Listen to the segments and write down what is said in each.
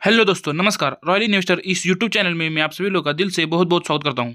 Hello दोस्तों, नमस्कार। Royal investor इस यूट्यूब चैनल में मैं आप सभी लोगों का दिल से बहुत बहुत स्वागत करता हूं।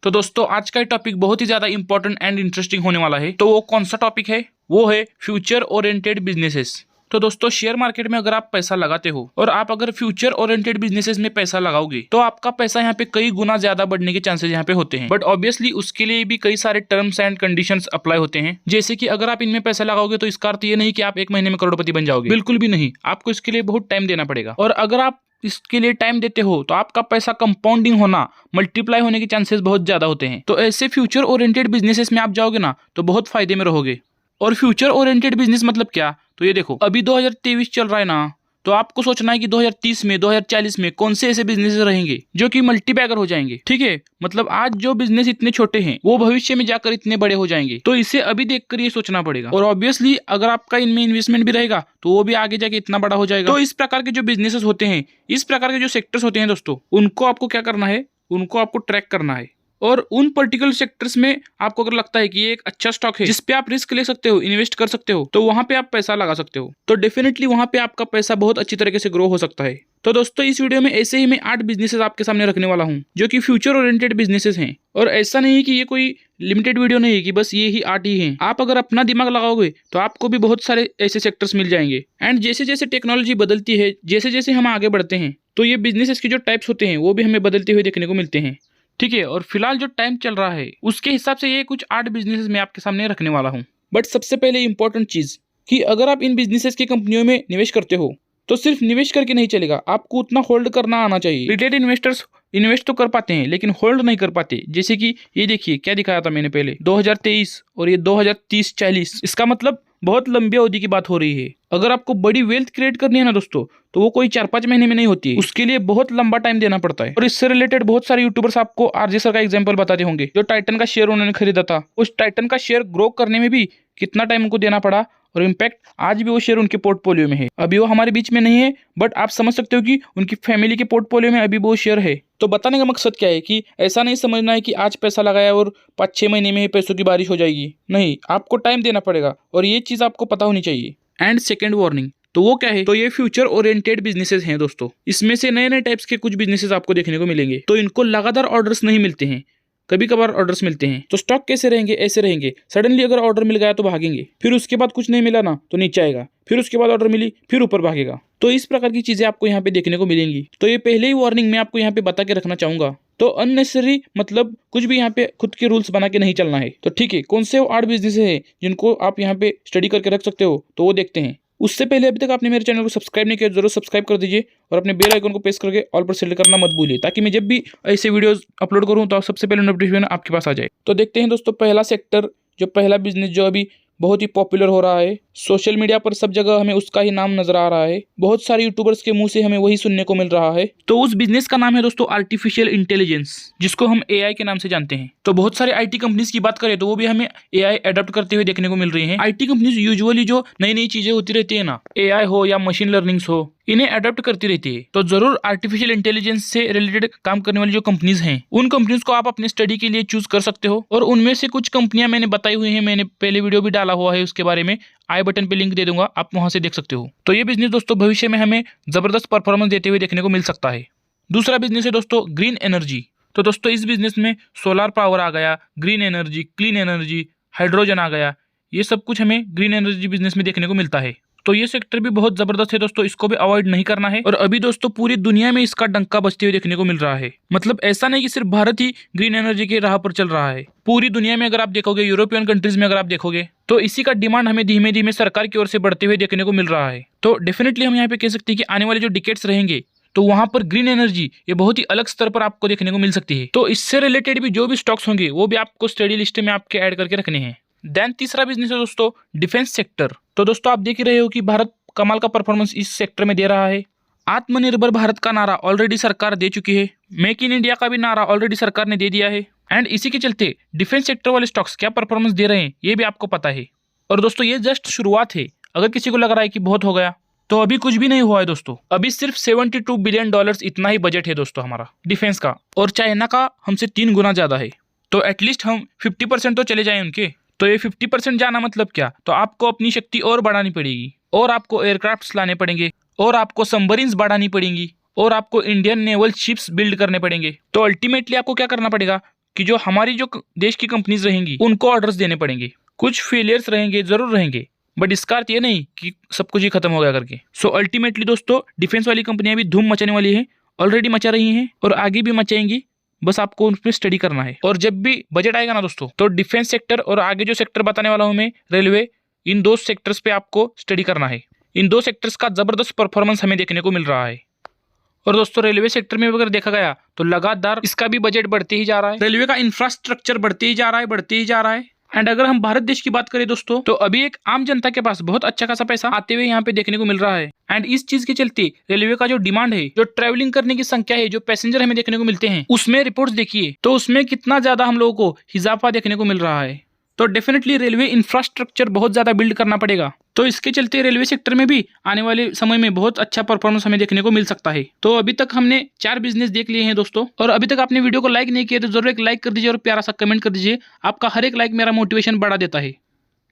तो दोस्तों, आज का टॉपिक बहुत ही ज़्यादा इंपॉर्टेंट एंड इंटरेस्टिंग होने वाला है। तो वो कौन सा टॉपिक है? वो है फ्यूचर ओरिएंटेड बिजनेसेस। तो दोस्तों, शेयर मार्केट में अगर आप पैसा लगाते हो और आप अगर फ्यूचर ओरिएंटेड बिजनेसेस में पैसा लगाओगे तो आपका पैसा यहाँ पे कई गुना ज्यादा बढ़ने के चांसेस यहाँ पे होते हैं। बट ऑब्वियसली उसके लिए भी कई सारे टर्म्स एंड कंडीशंस अप्लाई होते हैं। जैसे कि अगर आप इनमें पैसा लगाओगे तो इसका अर्थ ये नहीं कि आप एक महीने में करोड़पति बन जाओगे, बिल्कुल भी नहीं। आपको इसके लिए बहुत टाइम देना पड़ेगा, और अगर आप इसके लिए टाइम देते हो तो आपका पैसा कंपाउंडिंग होना, मल्टीप्लाई होने के चांसेस बहुत ज्यादा होते हैं। तो ऐसे फ्यूचर ओरिएंटेड बिजनेसेस में आप जाओगे ना तो बहुत फायदे में रहोगे। और फ्यूचर ओरिएंटेड बिजनेस मतलब क्या? तो ये देखो, अभी 2023 चल रहा है ना, तो आपको सोचना है कि 2030 में, 2040 में कौन से ऐसे बिजनेस रहेंगे जो कि मल्टीबैगर हो जाएंगे। ठीक है, मतलब आज जो बिजनेस इतने छोटे हैं वो भविष्य में जाकर इतने बड़े हो जाएंगे। तो इसे अभी देखकर ये सोचना पड़ेगा। और ऑब्वियसली अगर आपका इनमें इन्वेस्टमेंट भी रहेगा तो वो भी आगे जाके इतना बड़ा हो जाएगा। तो इस प्रकार के जो बिजनेसेस होते हैं, इस प्रकार के जो सेक्टर्स होते हैं दोस्तों, उनको आपको क्या करना है? उनको आपको ट्रैक करना है। और उन पर्टिकुलर सेक्टर्स में आपको अगर लगता है कि ये एक अच्छा स्टॉक है जिस पे आप रिस्क ले सकते हो, इन्वेस्ट कर सकते हो, तो वहां पे आप पैसा लगा सकते हो। तो डेफिनेटली वहां पे आपका पैसा बहुत अच्छी तरीके से ग्रो हो सकता है। तो दोस्तों, इस वीडियो में ऐसे ही मैं 8 बिजनेसेस आपके सामने रखने वाला हूं जो कि फ्यूचर ओरिएंटेड बिजनेसेस हैं। और ऐसा नहीं है कि ये कोई लिमिटेड वीडियो नहीं है कि बस ये ही 8 ही हैं। आप अगर अपना दिमाग लगाओगे तो आपको भी बहुत सारे ऐसे सेक्टर्स मिल जाएंगे। एंड जैसे जैसे टेक्नोलॉजी बदलती है, जैसे जैसे हम आगे बढ़ते हैं, तो ये बिजनेसेस के जो टाइप्स होते हैं वो भी हमें बदलते हुए देखने को मिलते हैं। ठीक है, और फिलहाल जो टाइम चल रहा है उसके हिसाब से ये कुछ 8 बिजनेसेस मैं आपके सामने रखने वाला हूँ। बट सबसे पहले इंपॉर्टेंट चीज कि अगर आप इन बिजनेसेस की कंपनियों में निवेश करते हो तो सिर्फ निवेश करके नहीं चलेगा, आपको उतना होल्ड करना आना चाहिए। रिटेल इन्वेस्टर्स इन्वेस्ट तो कर पाते हैं लेकिन होल्ड नहीं कर पाते। जैसे कि ये देखिए, क्या दिखाया था मैंने पहले, 2023 और ये 2030-40। इसका मतलब बहुत लंबी अवधि की बात हो रही है। अगर आपको बड़ी वेल्थ क्रिएट करनी है ना दोस्तों, तो वो कोई 4-5 महीने में नहीं होती है, उसके लिए बहुत लंबा टाइम देना पड़ता है। और इससे रिलेटेड बहुत सारे यूट्यूबर्स आपको आरजे सर का एग्जांपल बताते होंगे, जो टाइटन का शेयर उन्होंने खरीदा था। उस टाइटन का शेयर ग्रो करने में भी कितना टाइम उनको देना पड़ा, और इम्पैक्ट आज भी वो शेयर उनके पोर्टफोलियो में है। अभी वो हमारे बीच में नहीं है, बट आप समझ सकते हो कि उनकी फैमिली के पोर्टफोलियो में अभी वो शेयर है। तो बताने का मकसद क्या है कि ऐसा नहीं समझना है कि आज पैसा लगाया और 5-6 महीने में पैसों की बारिश हो जाएगी। नहीं, आपको टाइम देना पड़ेगा, और ये चीज़ आपको पता होनी चाहिए। एंड सेकेंड वार्निंग, तो वो क्या है? तो ये फ्यूचर ओरिएंटेड बिजनेसेस हैं दोस्तों। इसमें से नए नए टाइप्स के कुछ बिजनेसेस आपको देखने को मिलेंगे। तो इनको लगातार ऑर्डर्स नहीं मिलते हैं, कभी कभार ऑर्डर्स मिलते हैं। तो स्टॉक कैसे रहेंगे? ऐसे रहेंगे, सडनली अगर ऑर्डर मिल गया तो भागेंगे, फिर उसके बाद कुछ नहीं मिला ना तो नीचे आएगा, फिर उसके बाद ऑर्डर मिली फिर ऊपर भागेगा। तो इस प्रकार की चीजें आपको यहाँ पे देखने को मिलेंगी। तो ये पहले ही वार्निंग मैं आपको यहाँ पे बता के रखना चाहूंगा। तो अननेसेसरी मतलब कुछ भी यहाँ पे खुद के रूल्स बना के नहीं चलना है। तो ठीक है, कौन से वो 8 बिजनेस है जिनको आप यहाँ पे स्टडी करके रख सकते हो, तो वो देखते हैं। उससे पहले अभी तक आपने मेरे चैनल को सब्सक्राइब नहीं किया, जरूर सब्सक्राइब कर दीजिए और अपने बेल आइकन को प्रेस करके ऑल पर सेलेक्ट करना मत भूलिए, ताकि मैं जब भी ऐसे वीडियोस अपलोड करूं तो सबसे पहले नोटिफिकेशन आपके पास आ जाए। तो देखते हैं दोस्तों, पहला सेक्टर, जो पहला बिजनेस जो अभी बहुत ही पॉपुलर हो रहा है, सोशल मीडिया पर सब जगह हमें उसका ही नाम नजर आ रहा है, बहुत सारे यूट्यूबर्स के मुंह से हमें वही सुनने को मिल रहा है। तो उस बिजनेस का नाम है दोस्तों आर्टिफिशियल इंटेलिजेंस, जिसको हम एआई के नाम से जानते हैं। तो बहुत सारे आईटी कंपनीज की बात करें तो वो भी हमें एआई अडॉप्ट करते हुए देखने को मिल रही हैं। आईटी कंपनीज यूजुअली जो नई नई चीजें होती रहती है ना, एआई हो या मशीन लर्निंग्स हो, इन्हें अडॉप्ट करती रहती है। तो जरूर आर्टिफिशियल इंटेलिजेंस से रिलेटेड काम करने वाली जो कंपनीज हैं, उन कंपनीज को आप अपने स्टडी के लिए चूज कर सकते हो। और उनमें से कुछ कंपनियां मैंने बताई हुई हैं, मैंने पहले वीडियो भी डाला हुआ है उसके बारे में, आई बटन पे लिंक दे दूंगा, आप वहां से देख सकते हो। तो ये बिजनेस दोस्तों भविष्य में हमें जबरदस्त परफॉर्मेंस देते हुए देखने को मिल सकता है। दूसरा बिजनेस है दोस्तों ग्रीन एनर्जी। तो दोस्तों, इस बिजनेस में सोलर पावर आ गया, green energy, clean energy, hydrogen आ गया, ये सब कुछ हमें ग्रीन एनर्जी बिजनेस में देखने को मिलता है। तो ये सेक्टर भी बहुत जबरदस्त है दोस्तों, इसको भी अवॉइड नहीं करना है। और अभी दोस्तों पूरी दुनिया में इसका डंका बजते हुए देखने को मिल रहा है। मतलब ऐसा नहीं कि सिर्फ भारत ही ग्रीन एनर्जी की राह पर चल रहा है, पूरी दुनिया में अगर आप देखोगे, यूरोपियन कंट्रीज में अगर आप देखोगे, तो इसी का डिमांड हमें धीमे धीमे सरकार की ओर से बढ़ते हुए देखने को मिल रहा है। तो डेफिनेटली हम यहाँ पे कह सकते हैं कि आने वाले जो डिकेट्स रहेंगे तो वहां पर ग्रीन एनर्जी ये बहुत ही अलग स्तर पर आपको देखने को मिल सकती है। तो इससे रिलेटेड भी जो भी स्टॉक्स होंगे वो भी आपको स्टडी लिस्ट में आपके ऐड करके रखने हैं। देन तीसरा बिजनेस है दोस्तों डिफेंस सेक्टर। तो दोस्तों, आप देख ही रहे हो कि भारत कमाल का परफॉर्मेंस इस सेक्टर में दे रहा है। आत्मनिर्भर भारत का नारा ऑलरेडी सरकार दे चुकी है, मेक इन इंडिया का भी नारा ऑलरेडी सरकार ने दे दिया है। एंड इसी के चलते डिफेंस सेक्टर वाले स्टॉक्स क्या परफॉर्मेंस दे रहे हैं ये भी आपको पता है। और दोस्तों, ये जस्ट शुरुआत है। अगर किसी को लग रहा है कि बहुत हो गया, तो अभी कुछ भी नहीं हुआ है दोस्तों। अभी सिर्फ $72 बिलियन इतना ही बजट है दोस्तों हमारा डिफेंस का, और चाइना का हमसे 3 गुना ज्यादा है। तो एटलीस्ट हम 50% तो चले जाएं उनके। तो ये 50% जाना मतलब क्या? तो आपको अपनी शक्ति और बढ़ानी पड़ेगी। और आपको एयरक्राफ्ट्स लाने पड़ेंगे, और आपको सबमरीन्स बढ़ानी पड़ेंगी, और आपको इंडियन नेवल शिप्स बिल्ड करने पड़ेंगे। तो अल्टीमेटली आपको क्या करना पड़ेगा कि जो हमारी जो देश की कंपनीज रहेंगी उनको ऑर्डर्स देने पड़ेंगे। कुछ फेलियर्स रहेंगे, जरूर रहेंगे, बट इसका अर्थ ये नहीं कि सब कुछ ही खत्म हो गया करके। सो अल्टीमेटली दोस्तों, डिफेंस वाली कंपनियां भी धूम मचाने वाली है, ऑलरेडी मचा रही हैं और आगे भी मचाएंगी। बस आपको उन पर स्टडी करना है। और जब भी बजट आएगा ना दोस्तों, तो डिफेंस सेक्टर और आगे जो सेक्टर बताने वाला हूं मैं, रेलवे, इन दो सेक्टर्स पे आपको स्टडी करना है। इन दो सेक्टर्स का जबरदस्त परफॉर्मेंस हमें देखने को मिल रहा है। और दोस्तों, रेलवे सेक्टर में अगर देखा गया तो लगातार इसका भी बजट बढ़ते ही जा रहा है। रेलवे का इंफ्रास्ट्रक्चर बढ़ते ही जा रहा है। एंड अगर हम भारत देश की बात करें दोस्तों, तो अभी एक आम जनता के पास बहुत अच्छा खासा पैसा आते हुए यहाँ पे देखने को मिल रहा है। एंड इस चीज के चलते रेलवे का जो डिमांड है, जो ट्रेवलिंग करने की संख्या है, जो पैसेंजर हमें देखने को मिलते हैं, उसमें रिपोर्ट्स देखिए तो उसमें कितना ज्यादा हम लोगों को इजाफा देखने को मिल रहा है। तो डेफिनेटली रेलवे इंफ्रास्ट्रक्चर बहुत ज्यादा बिल्ड करना पड़ेगा। तो इसके चलते रेलवे सेक्टर में भी आने वाले समय में बहुत अच्छा परफॉर्मेंस हमें देखने को मिल सकता है। तो अभी तक हमने 4 बिजनेस देख लिए हैं दोस्तों, और अभी तक आपने वीडियो को लाइक नहीं किया तो जरूर एक लाइक कर दीजिए और प्यारा सा कमेंट कर दीजिए। आपका हर एक लाइक मेरा मोटिवेशन बढ़ा देता है।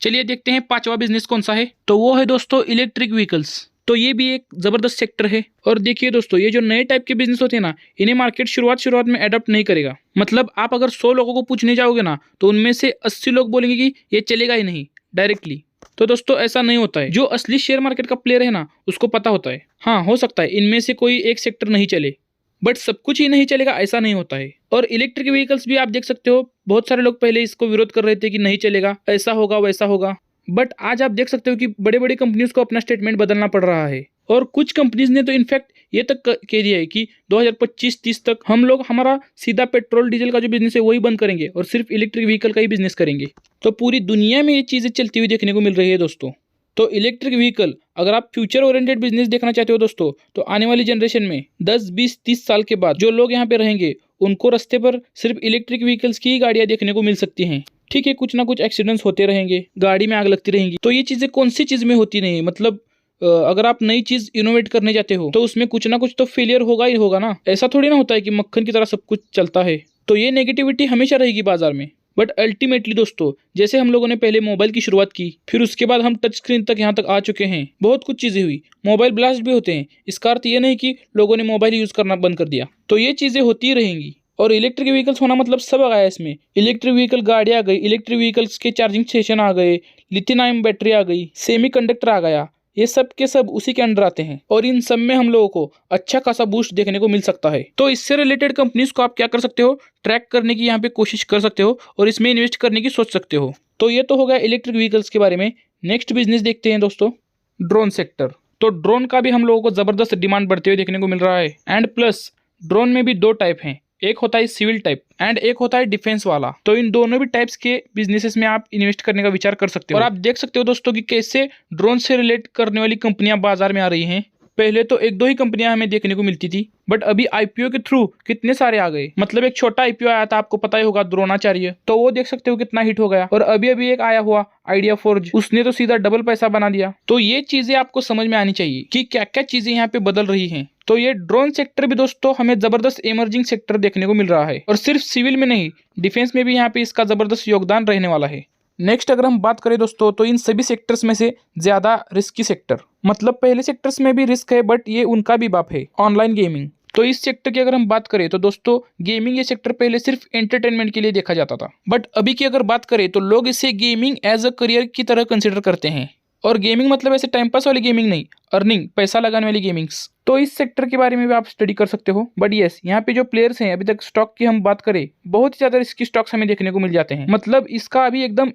चलिए देखते हैं 5वां बिजनेस कौन सा है। तो वो है दोस्तों इलेक्ट्रिक व्हीकल्स। तो ये भी एक जबरदस्त सेक्टर है। और देखिए दोस्तों, ये जो नए टाइप के बिजनेस होते हैं ना, इन्हें मार्केट शुरुआत में अडॉप्ट नहीं करेगा। मतलब आप अगर 100 लोगों को पूछने जाओगे ना, तो उनमें से 80 लोग बोलेंगे कि ये चलेगा ही नहीं डायरेक्टली। तो दोस्तों, ऐसा नहीं होता है। जो असली शेयर मार्केट का प्लेयर है ना, उसको पता होता है। हाँ, हो सकता है इनमें से कोई एक सेक्टर नहीं चले, बट सब कुछ ही नहीं चलेगा ऐसा नहीं होता है। और इलेक्ट्रिक व्हीकल्स भी आप देख सकते हो, बहुत सारे लोग पहले इसको विरोध कर रहे थे कि नहीं चलेगा, ऐसा होगा वैसा होगा, बट आज आप देख सकते हो कि बड़े बड़े कंपनीज को अपना स्टेटमेंट बदलना पड़ रहा है। और कुछ कंपनीज ने तो इनफैक्ट ये तक कह दिया है कि 2025-30 तक हम लोग हमारा सीधा पेट्रोल डीजल का जो बिजनेस है वही बंद करेंगे और सिर्फ इलेक्ट्रिक व्हीकल का ही बिजनेस करेंगे। तो पूरी दुनिया में ये चीजें चलती हुई देखने को मिल रही है दोस्तों। तो इलेक्ट्रिक व्हीकल, अगर आप फ्यूचर ओरिएंटेड बिजनेस देखना चाहते हो दोस्तों, तो आने वाली जनरेशन में 10, 20, 30 साल के बाद जो लोग यहाँ पे रहेंगे, उनको रास्ते पर सिर्फ इलेक्ट्रिक व्हीकल्स की ही गाड़ियां देखने को मिल सकती हैं। ठीक है, कुछ ना कुछ एक्सीडेंट्स होते रहेंगे, गाड़ी में आग लगती रहेंगी, तो ये चीजें कौन सी चीज में होती नहीं है। मतलब अगर आप नई चीज इनोवेट करने जाते हो तो उसमें कुछ ना कुछ तो फेलियर होगा ही होगा ना। ऐसा थोड़ी ना होता है कि मक्खन की तरह सब कुछ चलता है। तो ये नेगेटिविटी हमेशा रहेगी बाजार में। बट अल्टीमेटली दोस्तों, जैसे हम लोगों ने पहले मोबाइल की शुरुआत की, फिर उसके बाद हम टच स्क्रीन तक यहाँ तक आ चुके हैं, बहुत कुछ चीजें हुई, मोबाइल ब्लास्ट भी होते हैं। इसका अर्थ ये नहीं कि लोगों ने मोबाइल यूज करना बंद कर दिया। तो ये चीजें होती रहेंगी। और इलेक्ट्रिक व्हीकल्स होना मतलब सब आ गया इसमें। इलेक्ट्रिक व्हीकल गाड़ी आ गई, इलेक्ट्रिक व्हीकल्स के चार्जिंग स्टेशन आ गए, लिथियम आयन बैटरी आ गई, सेमीकंडक्टर आ गया, ये सब के सब उसी के अंडर आते हैं। और इन सब में हम लोगों को अच्छा खासा बूस्ट देखने को मिल सकता है। तो इससे रिलेटेड कंपनीज को आप क्या कर सकते हो, ट्रैक करने की यहाँ पे कोशिश कर सकते हो और इसमें इन्वेस्ट करने की सोच सकते हो। तो ये तो हो गया इलेक्ट्रिक व्हीकल्स के बारे में। नेक्स्ट बिजनेस देखते हैं दोस्तों, ड्रोन सेक्टर। तो ड्रोन का भी हम लोगों को जबरदस्त डिमांड बढ़ते हुए देखने को मिल रहा है। एंड प्लस ड्रोन में भी 2 टाइप हैं, एक होता है सिविल टाइप एंड एक होता है डिफेंस वाला। तो इन दोनों भी टाइप्स के बिजनेसेस में आप इन्वेस्ट करने का विचार कर सकते हो। और आप देख सकते हो दोस्तों कि कैसे ड्रोन से रिलेट करने वाली कंपनियां बाजार में आ रही हैं। पहले तो 1-2 ही कंपनियां हमें देखने को मिलती थी, बट अभी आईपीओ के थ्रू कितने सारे आ गए। मतलब एक छोटा आईपीओ आया था, आपको पता ही होगा, द्रोणाचार्य, तो वो देख सकते हो कितना हिट हो गया। और अभी अभी एक आया हुआ आइडिया फोर्ज, उसने तो सीधा डबल पैसा बना दिया। तो ये चीजें आपको समझ में आनी चाहिए कि क्या क्या चीजें यहाँ पे बदल रही हैं। तो ये ड्रोन सेक्टर भी दोस्तों हमें जबरदस्त इमर्जिंग सेक्टर देखने को मिल रहा है। और सिर्फ सिविल में नहीं, डिफेंस में भी यहाँ पे इसका जबरदस्त योगदान रहने वाला है। नेक्स्ट अगर हम बात करें दोस्तों, तो इन सभी सेक्टर्स में से ज्यादा रिस्की सेक्टर, मतलब पहले सेक्टर्स में भी रिस्क है बट ये उनका भी बाप है, ऑनलाइन गेमिंग। तो इस सेक्टर की अगर हम बात करें तो दोस्तों, गेमिंग ये सेक्टर पहले सिर्फ एंटरटेनमेंट के लिए देखा जाता था, बट अभी की अगर बात करें तो लोग इसे गेमिंग एज अ करियर की तरह कंसिडर करते हैं। और गेमिंग मतलब ऐसे टाइम पास वाली गेमिंग नहीं, अर्निंग, पैसा लगाने वाली गेमिंग्स। तो इस सेक्टर के बारे में भी आप स्टडी कर सकते हो। बट यस, यहाँ पे जो प्लेयर्स हैं, अभी तक स्टॉक की हम बात करें, बहुत ही ज्यादा रिस्की स्टॉक्स हमें देखने को मिल जाते हैं। मतलब इसका अभी एकदम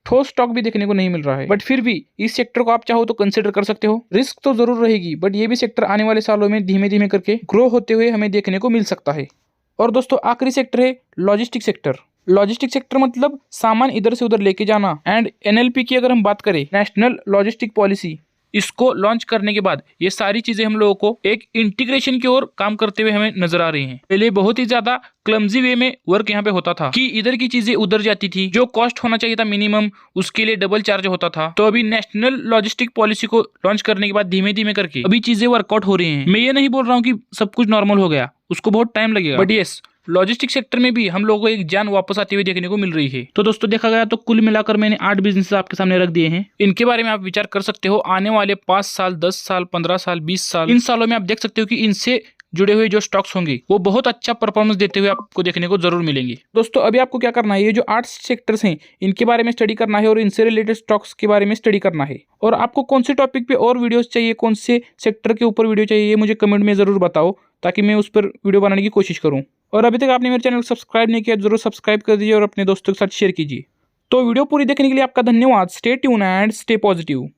ठोस स्टॉक भी देखने को नहीं मिल रहा है। बट फिर भी इस सेक्टर को आप चाहो तो कंसिडर कर सकते हो। रिस्क तो जरूर रहेगी, बट ये भी सेक्टर आने वाले सालों में धीमे धीमे करके ग्रो होते हुए हमें देखने को मिल सकता है। और दोस्तों आखिरी सेक्टर है लॉजिस्टिक सेक्टर। लॉजिस्टिक सेक्टर मतलब सामान इधर से उधर लेके जाना। एंड एनएलपी की अगर हम बात करें, नेशनल लॉजिस्टिक पॉलिसी, इसको लॉन्च करने के बाद ये सारी चीजें हम लोगों को एक इंटीग्रेशन की ओर काम करते हुए हमें नजर आ रही हैं। पहले बहुत ही ज्यादा क्लमजी वे में वर्क यहाँ पे होता था कि इधर की चीजें उधर जाती थी, जो कॉस्ट होना चाहिए था मिनिमम, उसके लिए डबल चार्ज होता था। तो अभी नेशनल लॉजिस्टिक पॉलिसी को लॉन्च करने के बाद धीमे धीमे करके अभी चीजें वर्कआउट हो रही हैं। मैं ये नहीं बोल रहा हूँ कि सब कुछ नॉर्मल हो गया, उसको बहुत टाइम लगेगा, बट यस लॉजिस्टिक सेक्टर में भी हम लोगों को एक जान वापस आती हुई देखने को मिल रही है। तो दोस्तों देखा गया तो कुल मिलाकर मैंने 8 बिजनेस आपके सामने रख दिए हैं। इनके बारे में आप विचार कर सकते हो। आने वाले 5 साल, 10 साल, 15 साल, 20 साल, इन सालों में आप देख सकते हो कि इनसे जुड़े हुए जो स्टॉक्स होंगे वो बहुत अच्छा परफॉर्मेंस देते हुए आपको देखने को जरूर मिलेंगे। दोस्तों अभी आपको क्या करना है, ये जो 8 सेक्टर्स हैं इनके बारे में स्टडी करना है और इनसे रिलेटेड स्टॉक्स के बारे में स्टडी करना है। और आपको कौन से टॉपिक पे और वीडियोस चाहिए, कौन से सेक्टर के ऊपर वीडियो चाहिए, ये मुझे कमेंट में जरूर बताओ ताकि मैं उस पर वीडियो बनाने की कोशिश करूँ। और अभी तक आपने मेरे चैनल को सब्सक्राइब नहीं किया, जरूर सब्सक्राइब कर दीजिए और अपने दोस्तों के साथ शेयर कीजिए। तो वीडियो पूरी देखने के लिए आपका धन्यवाद। Stay tune and stay positive.